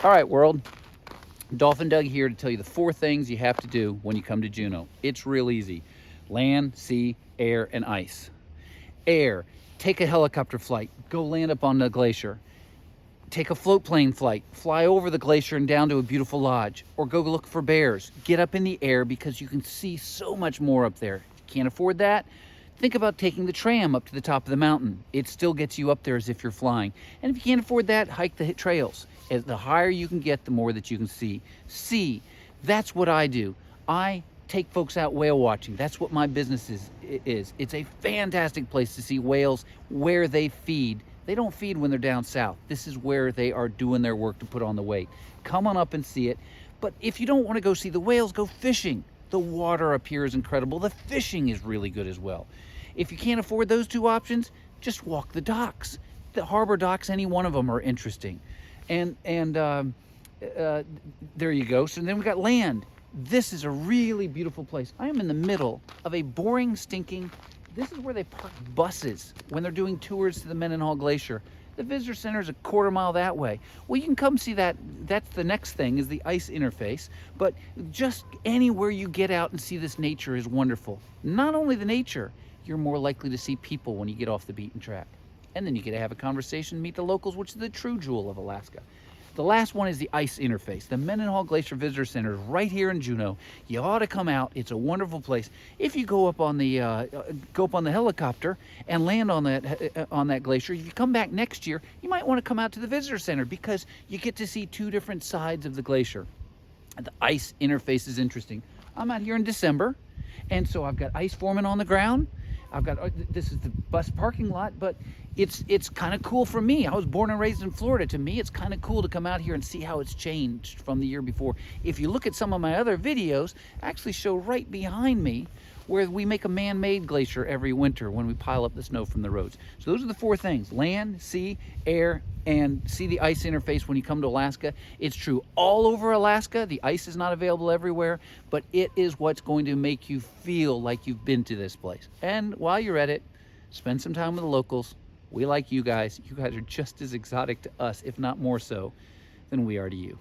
All right, world. Dolphin Doug here to tell you the 4 things you have to do when you come to Juneau. It's real easy. Land, sea, air, and ice. Air, take a helicopter flight. Go land up on the glacier. Take a float plane flight. Fly over the glacier and down to a beautiful lodge. Or go look for bears. Get up in the air because you can see so much more up there. If you can't afford that, think about taking the tram up to the top of the mountain. It still gets you up there as if you're flying. And if you can't afford that, hike the trails. As the higher you can get, the more that you can see. See, that's what I do. I take folks out whale watching. That's what my business is. It's a fantastic place to see whales where they feed. They don't feed when they're down south. This is where they are doing their work to put on the weight. Come on up and see it. But if you don't want to go see the whales, go fishing. The water up here is incredible. The fishing is really good as well. If you can't afford those 2 options, just walk the docks. The harbor docks, any one of them are interesting. And there you go. So then we got land. This is a really beautiful place. I am in the middle of a boring, stinking, this is where they park buses when they're doing tours to the Mendenhall Glacier. The visitor center is a 1/4 mile that way. Well, you can come see that. That's the next thing, is the ice interface. But just anywhere you get out and see this nature is wonderful. Not only the nature, you're more likely to see people when you get off the beaten track. And then you get to have a conversation, meet the locals, which is the true jewel of Alaska. The last one is the ice interface. The Mendenhall Glacier Visitor Center is right here in Juneau. You ought to come out. It's a wonderful place. If you go up on the helicopter and land on that glacier, if you come back next year, you might want to come out to the visitor center because you get to see 2 different sides of the glacier. The ice interface is interesting. I'm out here in December, and so I've got ice forming on the ground. I've got, this is the bus parking lot, but it's kind of cool for me. I was born and raised in Florida. To me, it's kind of cool to come out here and see how it's changed from the year before. If you look at some of my other videos, I actually show right behind me where we make a man-made glacier every winter when we pile up the snow from the roads. So those are the 4 things: land, sea, air, and see the ice interface when you come to Alaska. It's true all over Alaska. The ice is not available everywhere, but it is what's going to make you feel like you've been to this place. And while you're at it, spend some time with the locals. We like you guys. You guys are just as exotic to us, if not more so, than we are to you.